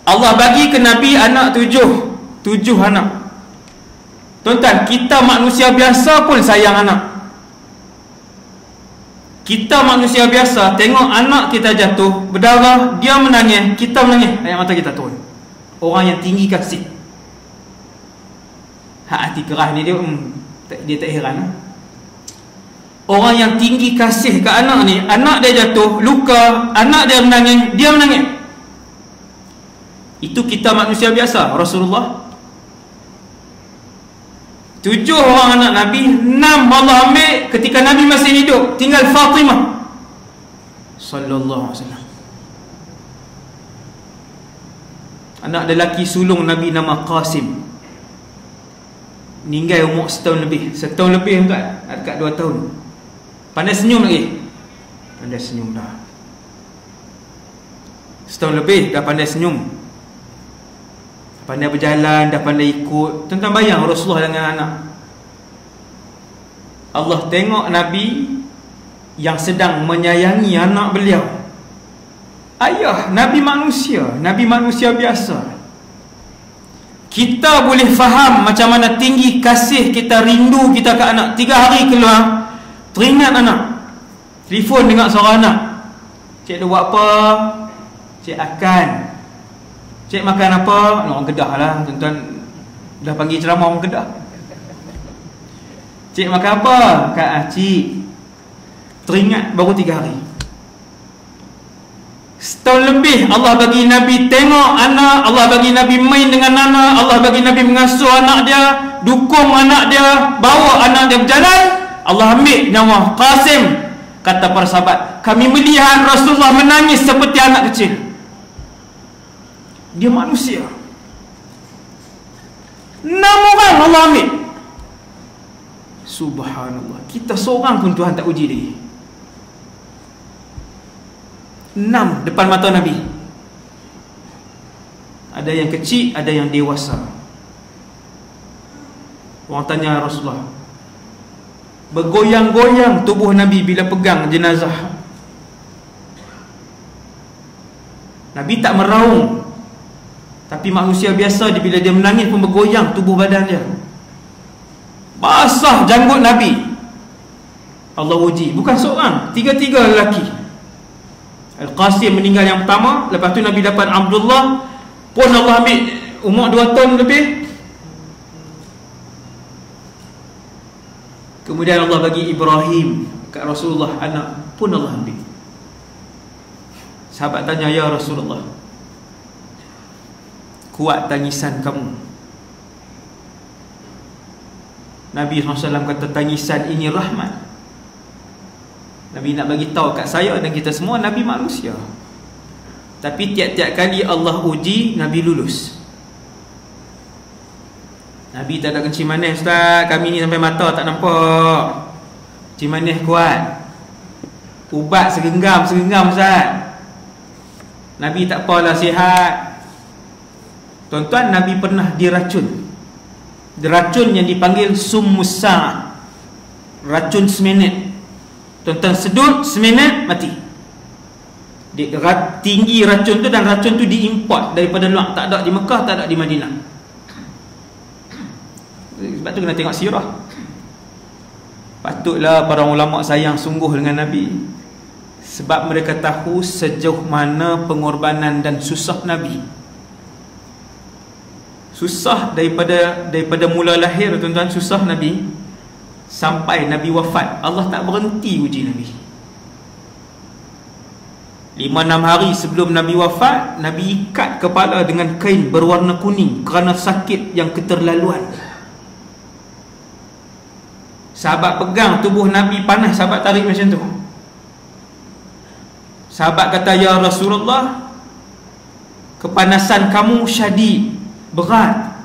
Allah bagi ke Nabi anak 7 anak. Tuan-tuan, kita manusia biasa pun sayang anak. Kita manusia biasa, tengok anak kita jatuh berdarah, dia menangis, kita menangis, air mata kita turun. Orang yang tinggi kasih, hati keras ni dia tak heran. Orang yang tinggi kasih ke anak ni, anak dia jatuh, luka, anak dia menangis, dia menangis. Itu kita manusia biasa. Rasulullah 7 orang anak Nabi, 6 Allah ambil ketika Nabi masih hidup, tinggal Fatimah sallallahu alaihi wasallam. Anak lelaki sulung Nabi nama Qasim, meninggal umur setahun lebih tuan, dekat 2 tahun. Pandai senyum lagi, pandai senyum dah. Setahun lebih dah pandai senyum, pandai berjalan, dah pandai ikut. Tuan-tuan bayang Rasulullah dengan anak. Allah tengok Nabi yang sedang menyayangi anak beliau. Ayah, Nabi manusia biasa. Kita boleh faham macam mana tinggi kasih kita, rindu kita ke anak. 3 hari keluar, teringat anak. Telefon dengar suara anak. Cik dia buat apa? Cik akan. Cik makan apa? Orang Kedah lah tuan-tuan, dah panggil ceramah orang Kedah. Cik makan apa? Kak cik. Teringat baru 3 hari. Setahun lebih Allah bagi Nabi tengok anak, Allah bagi Nabi main dengan anak, Allah bagi Nabi mengasuh anak dia, dukung anak dia, bawa anak dia berjalan. Allah ambil nyawa Qasim. Kata para sahabat, kami melihat Rasulullah menangis seperti anak kecil. Dia manusia. 6 orang Allah ambil. Subhanallah. Kita seorang pun Tuhan tak uji lagi. 6 depan mata Nabi. Ada yang kecil, ada yang dewasa. Orang tanya Rasulullah, bergoyang-goyang tubuh Nabi bila pegang jenazah. Nabi tak meraung, tapi manusia biasa bila dia menangis pun bergoyang tubuh badan dia. Basah janggut Nabi. Allah uji. Bukan seorang, 3 lelaki. Al-Qasim meninggal yang pertama. Lepas tu Nabi dapat Abdullah, pun Allah ambil umur 2 tahun lebih. Kemudian Allah bagi Ibrahim kat Rasulullah, anak, pun Allah ambil. Sahabat tanya, ya Rasulullah, kuat tangisan kamu. Nabi SAW kata, tangisan ini rahmat. Nabi nak bagi tahu kat saya dan kita semua, Nabi manusia. Tapi tiap-tiap kali Allah uji, Nabi lulus. Nabi tak ada kencing manis, Ustaz. Kami ni sampai mata tak nampak. Kencing manis kuat. Ubat segenggam Ustaz. Nabi tak apalah, sihat. Tuan-tuan, Nabi pernah diracun. Diracun yang dipanggil summusa, racun seminit. Tuan-tuan sedut seminit, mati. Tinggi racun tu, dan racun tu diimport daripada luar. Tak ada di Mekah, tak ada di Madinah. Sebab tu kena tengok sirah. Patutlah para ulama sayang sungguh dengan Nabi, sebab mereka tahu sejauh mana pengorbanan dan susah Nabi. Susah daripada mula lahir, tuan-tuan, susah Nabi sampai Nabi wafat. Allah tak berhenti uji Nabi. 5-6 hari sebelum Nabi wafat, Nabi ikat kepala dengan kain berwarna kuning kerana sakit yang keterlaluan. Sahabat pegang tubuh Nabi panas, sahabat tarik macam tu. Sahabat kata, ya Rasulullah, kepanasan kamu syadid, berat.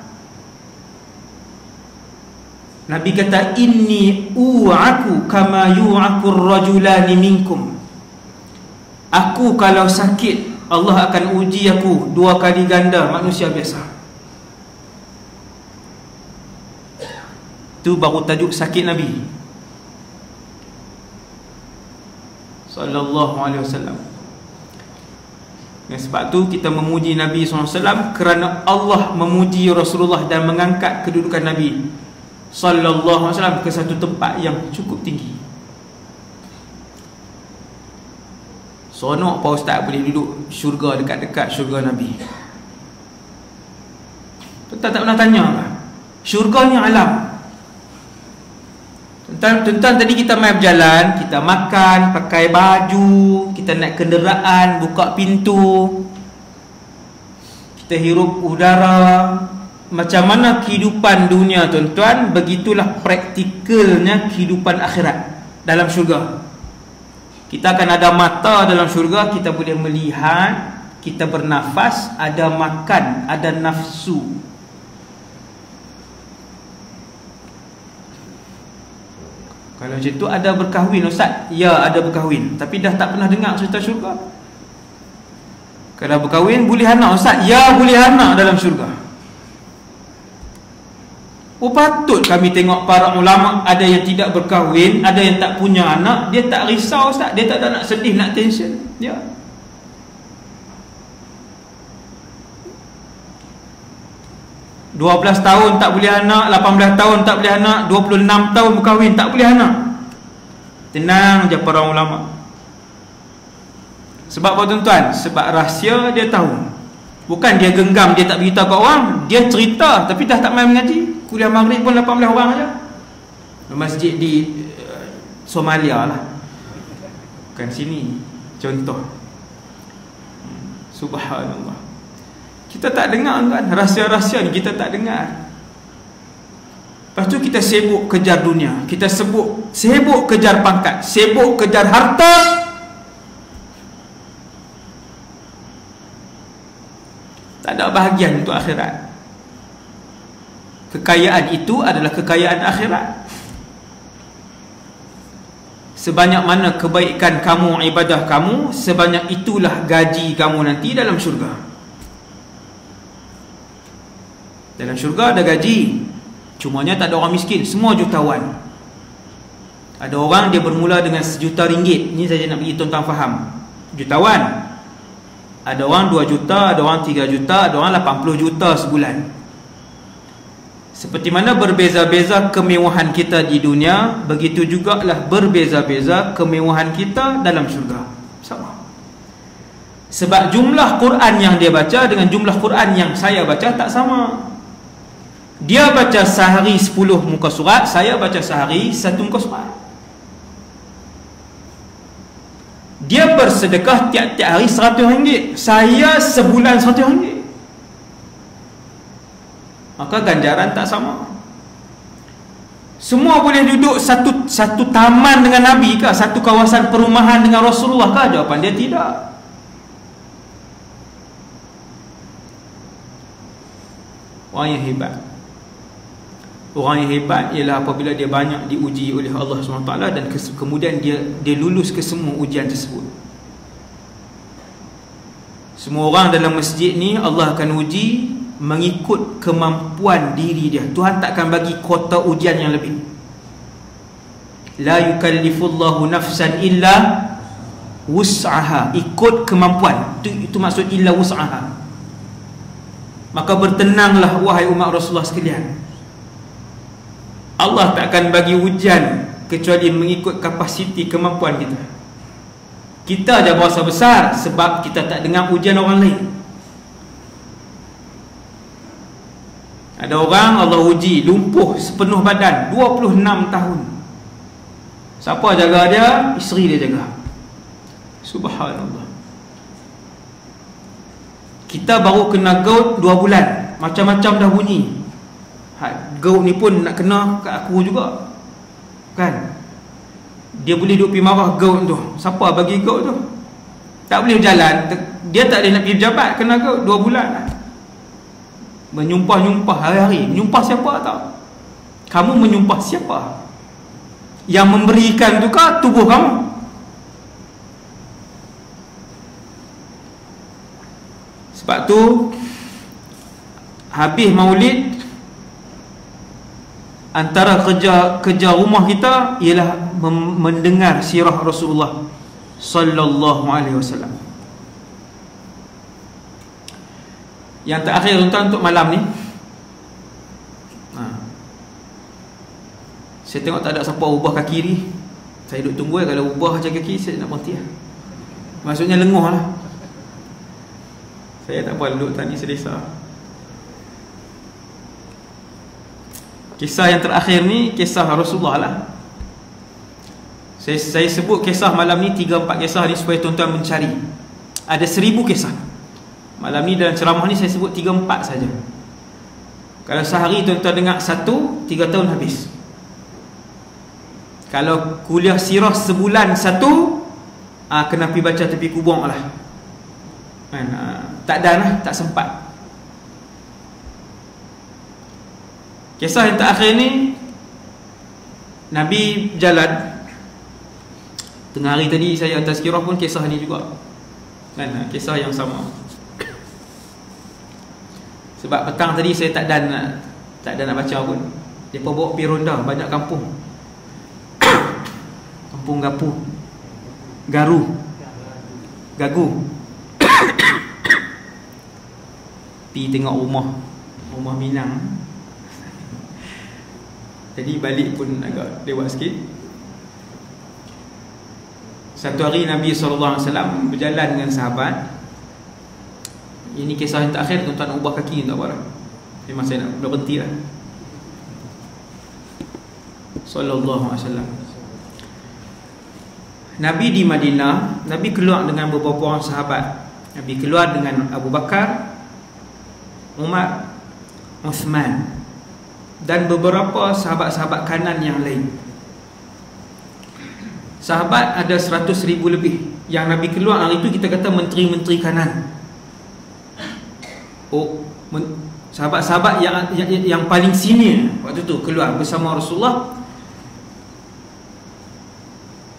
Nabi kata, inni u'aku kama yu'akur rajulani minkum. Aku kalau sakit, Allah akan uji aku 2 kali ganda manusia biasa. Itu baru tajuk sakit Nabi sallallahu alaihi wasallam. Sebab tu kita memuji Nabi SAW, kerana Allah memuji Rasulullah dan mengangkat kedudukan Nabi sallallahu alaihi wasallam ke satu tempat yang cukup tinggi. Sonok Pak Ustaz boleh duduk syurga, dekat-dekat syurga Nabi. Tuan tak pernah tanya lah, syurga ni alam. Tuan-tuan, tadi kita main berjalan, kita makan, pakai baju, kita naik kenderaan, buka pintu, kita hirup udara. Macam mana kehidupan dunia, tuan-tuan, begitulah praktikalnya kehidupan akhirat dalam syurga. Kita akan ada mata dalam syurga, kita boleh melihat, kita bernafas, ada makan, ada nafsu. Kalau macam tu, ada berkahwin, Ustaz? Ya, ada berkahwin. Tapi dah tak pernah dengar cerita syurga. Kalau berkahwin, boleh anak, Ustaz? Ya, boleh anak dalam syurga. Oh, patut kami tengok para ulama, ada yang tidak berkahwin, ada yang tak punya anak. Dia tak risau, Ustaz. Dia tak ada nak sedih, nak tension. Ya. "12 tahun tak boleh anak, 18 tahun tak boleh anak, 26 tahun berkahwin tak boleh anak." Tenang je para ulama. Sebab apa, tuan-tuan? Sebab rahsia dia tahu. Bukan dia genggam, dia tak beritahu kat orang. Dia cerita, tapi dah tak main mengaji. Kuliah maghrib pun 18 orang aja. Masjid di Somalia lah, bukan sini. Contoh. Subhanallah. Kita tak dengar, kan? Rahsia-rahsia ni kita tak dengar. Lepas tu kita sibuk kejar dunia, kita sibuk kejar pangkat, sibuk kejar harta. Tak ada bahagian untuk akhirat. Kekayaan itu adalah kekayaan akhirat. Sebanyak mana kebaikan kamu, ibadah kamu, sebanyak itulah gaji kamu nanti dalam syurga. Dalam syurga ada gaji. Cumanya tak ada orang miskin, semua jutawan. Ada orang dia bermula dengan RM1 juta. Ini saja nak bagi tuan-tuan faham. Jutawan. Ada orang 2 juta, ada orang 3 juta, ada orang 80 juta sebulan. Seperti mana berbeza-beza kemewahan kita di dunia, begitu jugalah berbeza-beza kemewahan kita dalam syurga. Sama. Sebab jumlah Quran yang dia baca dengan jumlah Quran yang saya baca tak sama. Dia baca sehari 10 muka surat, saya baca sehari 1 muka surat. Dia bersedekah tiap-tiap hari RM100, saya sebulan RM100. Maka ganjaran tak sama. Semua boleh duduk satu taman dengan Nabi ke? Satu kawasan perumahan dengan Rasulullah ke? Jawapan dia tidak. Orang yang hebat, orang yang hebat ialah apabila dia banyak diuji oleh Allah SWT dan kemudian dia lulus ke semua ujian tersebut. Semua orang dalam masjid ni Allah akan uji mengikut kemampuan diri dia. Tuhan takkan bagi kuota ujian yang lebih. La yukallifullahu nafsan illa wus'aha. Ikut kemampuan. Itu maksud illa wus'aha. Maka bertenanglah wahai umat Rasulullah sekalian. Allah takkan bagi ujian kecuali mengikut kapasiti kemampuan kita. Kita aja berasa besar sebab kita tak dengar ujian orang lain. Ada orang Allah uji lumpuh sepenuh badan 26 tahun. Siapa jaga dia? Isteri dia jaga. Subhanallah. Kita baru kena gout 2 bulan, macam-macam dah bunyi. Gout ni pun nak kena kat aku juga, kan? Dia boleh duduk pergi marah gout tu. Siapa bagi gout tu? Tak boleh berjalan. Dia tak boleh nak pergi pejabat, kena gout 2 bulan lah. Menyumpah-nyumpah hari-hari. Menyumpah siapa tak? Kamu menyumpah siapa? Yang memberikan tu kah tubuh kamu? Sebab tu habis maulid, antara kerja rumah kita ialah mendengar sirah Rasulullah sallallahu alaihi wasallam. Yang terakhir tuan-tuan untuk malam ni, saya tengok tak ada siapa ubah kaki ni. Saya duduk tunggu kalau ubah je kaki saya nak berhenti lah. Maksudnya lenguh lah. Saya tak boleh duduk tadi selesa. Kisah yang terakhir ni kisah Rasulullah lah. Saya sebut kisah malam ni 3-4 kisah ni supaya tuan-tuan mencari. Ada 1000 kisah. Malam ni dalam ceramah ni saya sebut 3-4 saja. Kalau sehari tuan-tuan dengar 1, 3 tahun habis. Kalau kuliah sirah sebulan 1, kena pergi baca tepi kubur lah. Tak dan lah, tak sempat. Kisah yang terakhir ni, Nabi jalan. Tengah hari tadi saya hantar sekirah pun kisah ni juga, kan? Kisah yang sama. Sebab petang tadi saya tak dan nak baca pun. Mereka bawa pergi ronda banyak kampung. Kampung Garu Gagu. Pergi tengok rumah Minang. Jadi balik pun agak lewat sikit. Satu hari Nabi SAW berjalan dengan sahabat. Ini kisah yang terakhir, tuan-tuan nak ubah kaki tak apa lah. Memang saya nak berhenti lah. Sallallahu alaihi wasallam. Nabi di Madinah, Nabi keluar dengan beberapa orang sahabat. Nabi keluar dengan Abu Bakar, Umar, Uthman dan beberapa sahabat-sahabat kanan yang lain. Sahabat ada 100,000 lebih. Yang Nabi keluar hari itu kita kata menteri-menteri kanan. sahabat-sahabat yang paling senior waktu tu keluar bersama Rasulullah.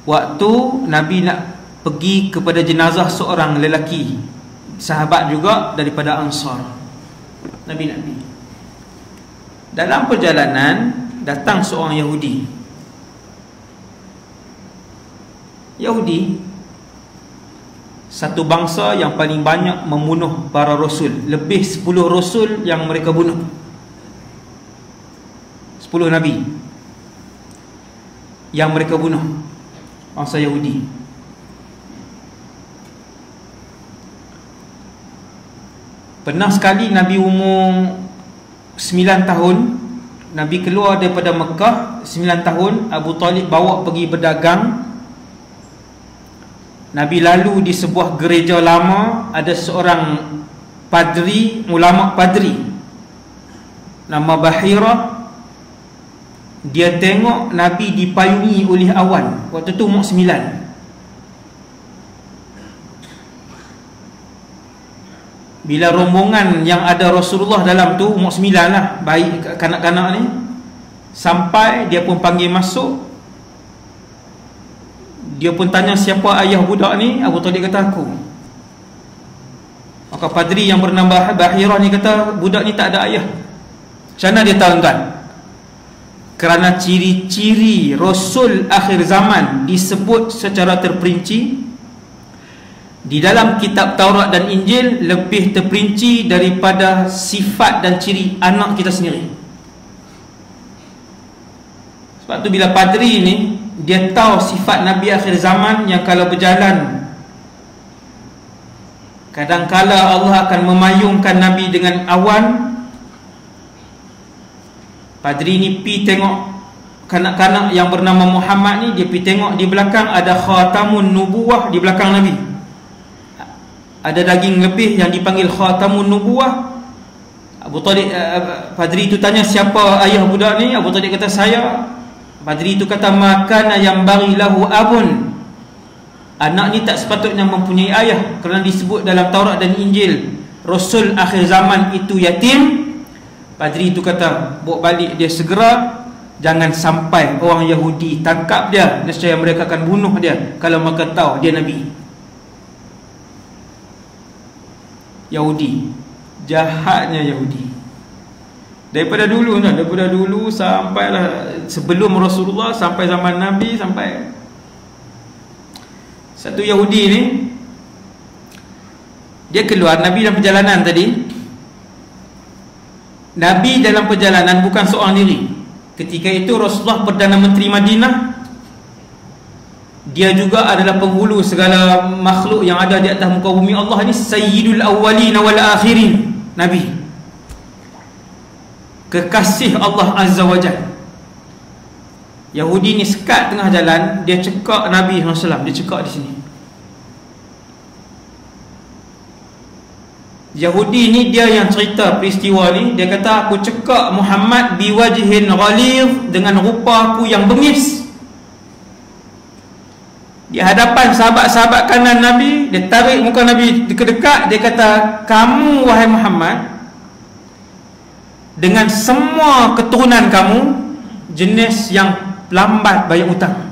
Waktu Nabi nak pergi kepada jenazah seorang lelaki, sahabat juga daripada Ansar, Nabi nak pergi. Dalam perjalanan datang seorang Yahudi. Satu bangsa yang paling banyak membunuh para rasul. Lebih 10 rasul yang mereka bunuh, 10 nabi yang mereka bunuh, bangsa Yahudi. Pernah sekali Nabi umur 9 tahun, Nabi keluar daripada Mekah 9 tahun. Abu Talib bawa pergi berdagang. Nabi lalu di sebuah gereja lama, ada seorang padri, ulama padri nama Bahira. Dia tengok Nabi dipayungi oleh awan. Waktu tu umur 9. Bila rombongan yang ada Rasulullah dalam tu umur 9 lah, baik kanak-kanak ni, sampai dia pun panggil masuk. Dia pun tanya siapa ayah budak ni. Abu Talib kata aku. Maka padri yang bernama Bahirah ni kata budak ni tak ada ayah. Macam mana dia tahu tuan? Kerana ciri-ciri Rasul akhir zaman disebut secara terperinci di dalam kitab Taurat dan Injil, lebih terperinci daripada sifat dan ciri anak kita sendiri. Sebab tu bila padri ni dia tahu sifat Nabi akhir zaman, yang kalau berjalan kadang-kala Allah akan memayungkan Nabi dengan awan. Padri ni pi tengok kanak-kanak yang bernama Muhammad ni, dia pi tengok di belakang ada khatamun nubuwah di belakang Nabi. Ada daging lebih yang dipanggil khatamun nubuwah. Abu Talib, padri itu tanya siapa ayah budak ni. Abu Talib kata saya. Padri itu kata makana yang bagi lahu abun. Anak ni tak sepatutnya mempunyai ayah, kerana disebut dalam Taurat dan Injil Rasul akhir zaman itu yatim. Padri itu kata bawa balik dia segera, jangan sampai orang Yahudi tangkap dia, nescaya mereka akan bunuh dia kalau mereka tahu dia Nabi. Yahudi, jahatnya Yahudi daripada dulu, daripada dulu sampailah sebelum Rasulullah, sampai zaman Nabi, sampai satu Yahudi ni dia keluar. Nabi dalam perjalanan tadi, Nabi dalam perjalanan bukan seorang diri. Ketika itu Rasulullah Perdana Menteri Madinah. Dia juga adalah penghulu segala makhluk yang ada di atas muka bumi Allah ni. Sayyidul awwalin wal akhirin, Nabi, kekasih Allah Azza wa Jalla. Yahudi ni sekat tengah jalan, dia cekak Nabi SAW, dia cekak di sini. Yahudi ni dia yang cerita peristiwa ni. Dia kata aku cekak Muhammad biwajhin ghalidh, dengan rupa aku yang bengis. Di hadapan sahabat-sahabat kanan Nabi, dia tarik muka Nabi dekat-dekat. Dia kata kamu wahai Muhammad, dengan semua keturunan kamu jenis yang lambat bayar hutang.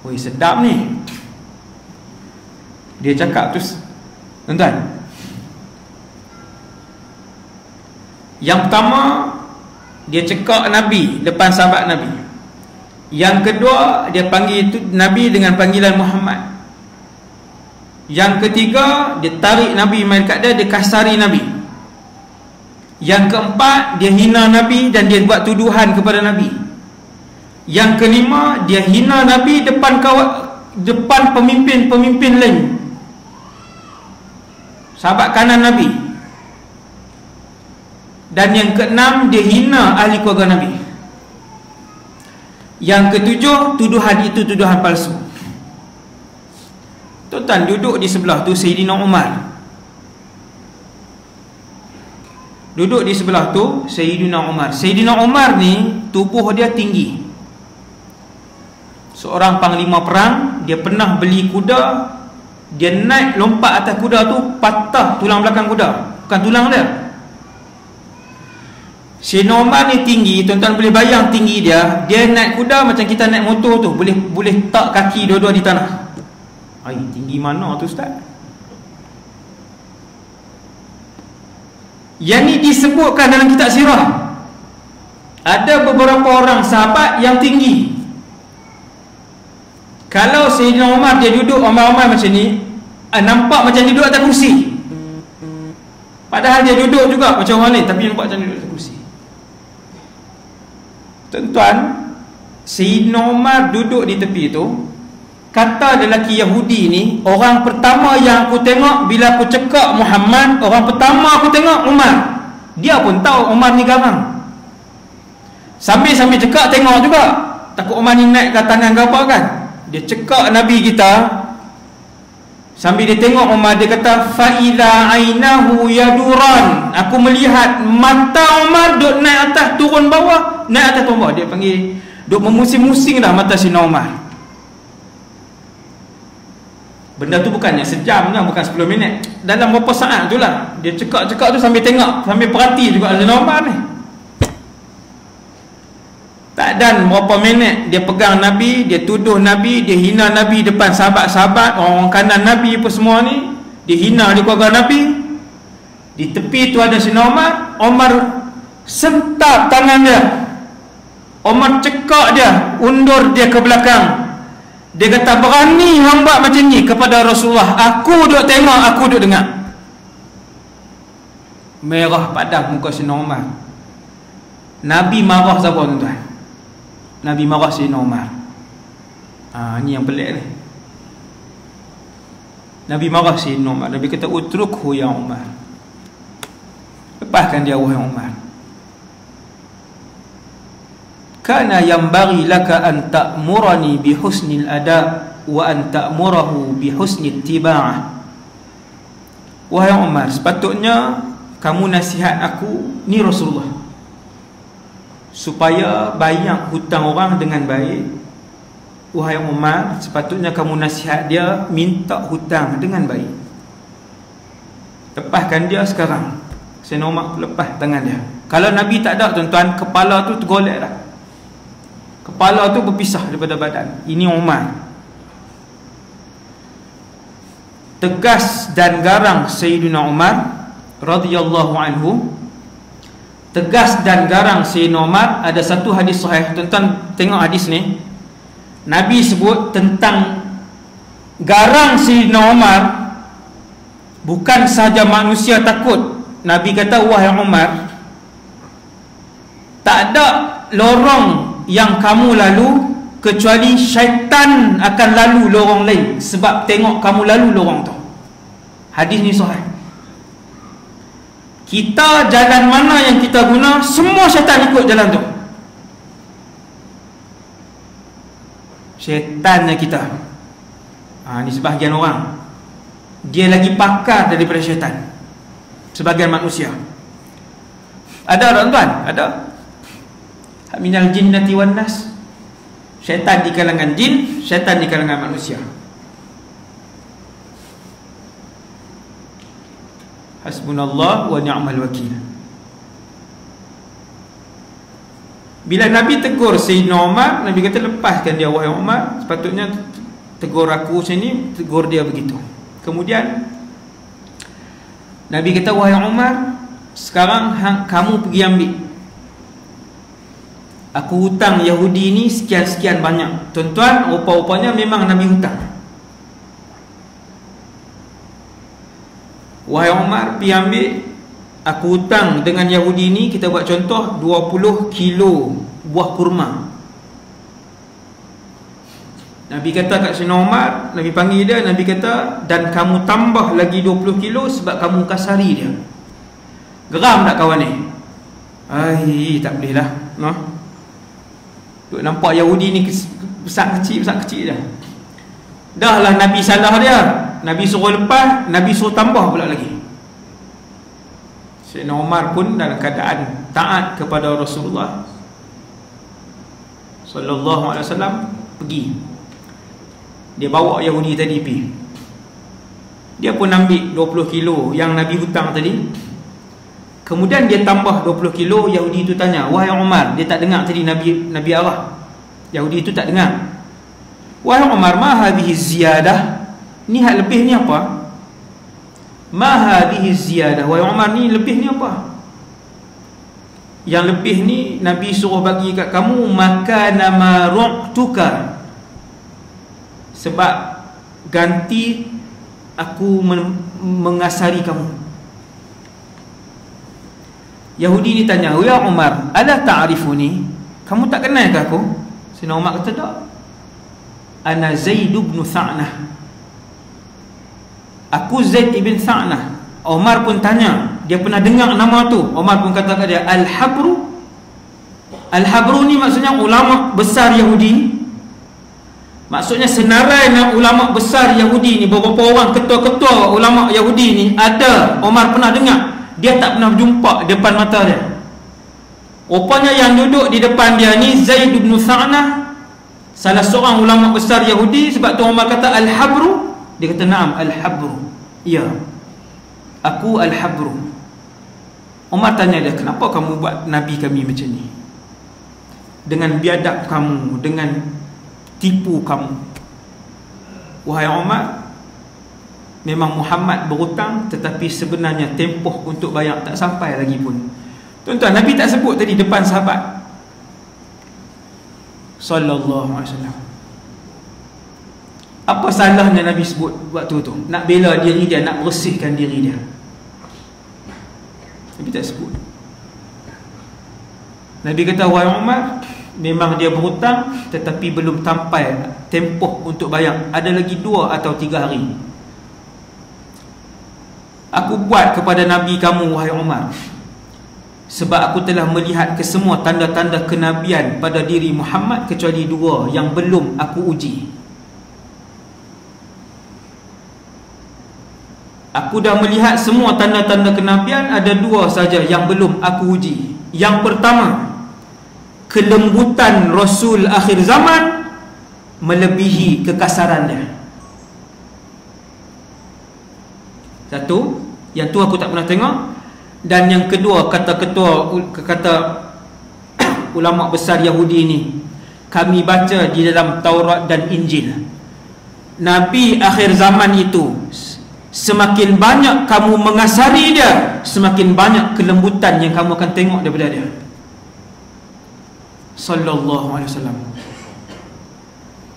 Woi, sedap ni. Dia cakap terus, tuan-tuan. Yang pertama, dia cekak Nabi depan sahabat Nabi. Yang kedua, dia panggil itu Nabi dengan panggilan Muhammad. Yang ketiga, dia tarik Nabi main kat dia kasari Nabi. Yang keempat, dia hina Nabi dan dia buat tuduhan kepada Nabi. Yang kelima, dia hina Nabi depan pemimpin-pemimpin lain, sahabat kanan Nabi. Dan yang keenam, dia hina ahli keluarga Nabi. Yang ketujuh, tuduhan itu tuduhan palsu. Tuan-tuan, duduk di sebelah tu Sayyidina Umar. Duduk di sebelah tu Sayyidina Umar. Sayyidina Umar ni tubuh dia tinggi, seorang panglima perang. Dia pernah beli kuda, dia naik lompat atas kuda tu, patah tulang belakang kuda, bukan tulang dia, Sayyidina Umar ni tinggi, tuan-tuan boleh bayang tinggi dia. Dia naik kuda macam kita naik motor tu, boleh tak kaki dua-dua di tanah. Ai, tinggi mana tu ustaz? Yang ni disebutkan dalam kitab sirah. Ada beberapa orang sahabat yang tinggi. Kalau Sayyidina Umar dia duduk Umar macam ni, nampak macam dia duduk atas kursi. Padahal dia duduk juga macam orang lain, tapi nampak macam dia duduk atas kursi. Tuan-tuan, Sayyidina Umar duduk di tepi tu. Kata lelaki Yahudi ni, orang pertama yang aku tengok bila aku cekak Muhammad, orang pertama aku tengok Umar. Dia pun tahu Umar ni garang. Sambil cekak tengok juga, takut Umar ni naik ke tangan ke apa kan. Dia cekak Nabi kita. Sambil dia tengok Umar, dia kata fa'ila ainahu yaduran. Aku melihat mata Umar duk naik atas turun bawah, naik atas turun bawah. Dia panggil duk memusing-musing dah mata Sayyidina Umar. Benda tu bukannya sejam lah, bukan 10 minit. Dalam berapa saat tu lah. Dia cekak-cekak tu sambil tengok, sambil perhati juga Sayyidina Umar ni. Tak dan berapa minit dia pegang Nabi, dia tuduh Nabi, dia hina Nabi depan sahabat-sahabat, orang kanan Nabi apa semua ni. Dia hina di keluarga Nabi. Di tepi tu ada Sayyidina Umar. Umar sentap tangan dia. Umar cekak dia, undur dia ke belakang. Dia kata, berani hang buat macam ni kepada Rasulullah. Aku duk tengok, aku duk dengar. Merah padam muka Sayyidina Umar. Nabi marah siapa tuan-tuan? Nabi marah Sayyidina Umar. Ni yang pelik ni. Nabi marah Sayyidina Umar. Nabi kata, utrukhu ya Umar. Lepaskan dia wahai Umar. Kana yanbaghi laka an ta'murani bi husnil ada wa an ta'murahu bi husnil tiba'ah. Wahai Umar, sepatutnya kamu nasihat aku, ni Rasulullah, supaya bayar hutang orang dengan baik. Wahai Umar, sepatutnya kamu nasihat dia minta hutang dengan baik. Lepaskan dia sekarang. Sayyidina Umar lepas tangan dia. Kalau Nabi tak ada tuan-tuan, kepala tu tergolek dah. Kepala tu berpisah daripada badan. Ini Umar. Tegas dan garang Sayyidina Umar radhiyallahu anhu. Tegas dan garang Sayyidina Umar. Ada satu hadis sahih. Tuan-tuan tengok hadis ni. Nabi sebut tentang garang Sayyidina Umar. Bukan sahaja manusia takut. Nabi kata, wahai Umar, tak ada lorong yang kamu lalu kecuali syaitan akan lalu lorong lain sebab tengok kamu lalu lorong tu. Hadis ni sahih. Kita jalan mana yang kita guna, semua syaitan ikut jalan tu. Syaitannya kita. Ni sebahagian orang, dia lagi pakar daripada syaitan. Sebagian manusia. Ada tuan-tuan? Ada. Minal jinnati wan nas. Syaitan di kalangan jin, syaitan di kalangan manusia. Hasbunallah wa ni'mal wakil. Bila Nabi tegur Sayyidina Umar, Nabi kata, lepaskan dia wahai Umar. Sepatutnya tegur aku macam ni, tegur dia begitu. Kemudian Nabi kata, wahai Umar, sekarang kamu pergi ambil. Aku hutang Yahudi ni sekian-sekian banyak. Tuan-tuan, rupa-rupanya memang Nabi hutang. Wahai Umar, pergi ambil. Aku hutang dengan Yahudi ni, kita buat contoh, 20 kilo buah kurma. Nabi kata kat Sayyidina Umar, Nabi panggil dia, Nabi kata, dan kamu tambah lagi 20 kilo sebab kamu kasari dia. Geram tak kawan ni? Tak boleh lah, no? Nampak Yahudi ni besar kecil je. Dah lah Nabi salah dia. Nabi suruh lepas, Nabi suruh tambah pula lagi. Sayyidina Umar pun dalam keadaan taat kepada Rasulullah sallallahu alaihi wasallam, pergi. Dia bawa Yahudi tadi pergi. Dia pun ambil 20 kilo yang Nabi hutang tadi. Kemudian dia tambah 20 kilo. Yahudi itu tanya, wahai Umar, dia tak dengar tadi Nabi arah. Yahudi itu tak dengar. Wahai Umar, ma hadhihi ziyadah? Ni hal lebih ni apa? Ma hadhihi ziyadah? Wahai Umar, ni lebih ni apa? Yang lebih ni Nabi suruh bagi kat kamu makana ma ru'tuka, sebab ganti aku mengasari kamu. Yahudi ni tanya, ya Umar, ala ta'rifuni? Kamu tak kenal ke aku? Sayyidina Umar kata, tak. Ana Zaid bin Tha'nah. Aku Zaid ibn Tha'nah. Umar pun tanya, dia pernah dengar nama tu. Umar pun kata kat dia, Al-Habru. Al-Habru ni maksudnya ulama besar Yahudi. Maksudnya senarai ulama besar Yahudi ni, beberapa orang ketua-ketua ulama Yahudi ni ada, Umar pernah dengar. Dia tak pernah jumpa depan mata dia. Rupanya yang duduk di depan dia ni Zaid bin Tha'nah, salah seorang ulama besar Yahudi. Sebab tu Umar kata Al-Habru. Dia kata, na'am, Al-Habru. Ya, aku Al-Habru. Umar tanya dia, kenapa kamu buat Nabi kami macam ni? Dengan biadab kamu, dengan tipu kamu. Wahai Umar, memang Muhammad berhutang, tetapi sebenarnya tempoh untuk bayar tak sampai lagi pun. Tuan-tuan, Nabi tak sebut tadi depan sahabat sallallahu alaihi wasallam. Apa salahnya Nabi sebut waktu tu? Nak bela diri dia, nak bersihkan diri dia. Nabi tak sebut. Nabi kata, wahai Umar, memang dia berhutang, tetapi belum sampai tempoh untuk bayar. Ada lagi 2 atau 3 hari. Aku buat kepada Nabi kamu, wahai Umar, sebab aku telah melihat kesemua tanda-tanda kenabian pada diri Muhammad, kecuali 2 yang belum aku uji. Aku dah melihat semua tanda-tanda kenabian, ada 2 saja yang belum aku uji. Yang pertama, kelembutan Rasul akhir zaman melebihi kekasaran dia. Satu, yang tu aku tak pernah tengok. Dan yang kedua, kata ulama besar Yahudi ni, kami baca di dalam Taurat dan Injil, Nabi akhir zaman itu, semakin banyak kamu mengasari dia, semakin banyak kelembutan yang kamu akan tengok daripada dia. Sallallahu alaihi wasallam.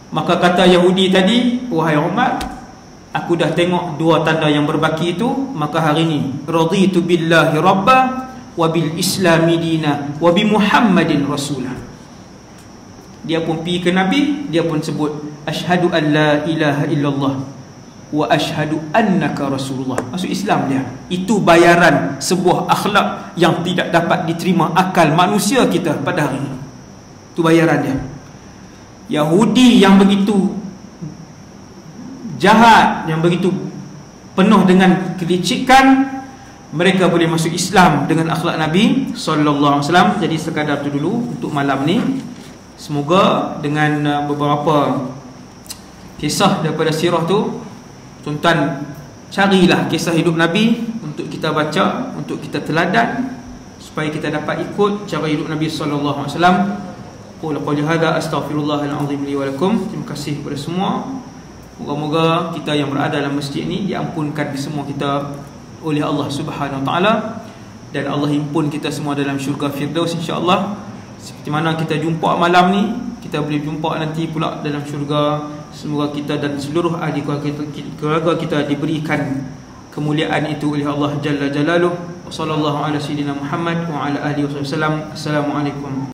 Maka kata Yahudi tadi, wahai Umar, aku dah tengok 2 tanda yang berbaki itu, maka hari ini raditu billahi rabba wa bil islami dina wa bi Muhammadin rasulah. Dia pun pergi ke Nabi, dia pun sebut asyhadu an la ilaha illallah wa asyhadu annaka rasulullah. Masuk Islam dia. Itu bayaran sebuah akhlak yang tidak dapat diterima akal manusia kita pada hari ini. Itu bayaran dia. Yahudi yang begitu jahat, yang begitu penuh dengan kelicikan, mereka boleh masuk Islam dengan akhlak Nabi sallallahu alaihi wasallam. Jadi sekadar tu dulu untuk malam ni. Semoga dengan beberapa kisah daripada sirah tu, tuan-tuan carilah kisah hidup Nabi untuk kita baca, untuk kita teladan, supaya kita dapat ikut cara hidup Nabi sallallahu alaihi wasallam. Qul qawli hadza astaghfirullahal azim li wa lakum. Terima kasih kepada semua. Moga-moga kita yang berada dalam masjid ni diampunkan semua kita oleh Allah Subhanahu wa taala, dan Allah himpun kita semua dalam syurga Firdaus insya-Allah. Seperti mana kita jumpa malam ni, kita boleh jumpa nanti pula dalam syurga. Semoga kita dan seluruh ahli keluarga kita diberikan kemuliaan itu oleh Allah Jalla Jalaluh. Wassallallahu ala sayyidina Muhammad wa ala alihi wasallam. Assalamualaikum.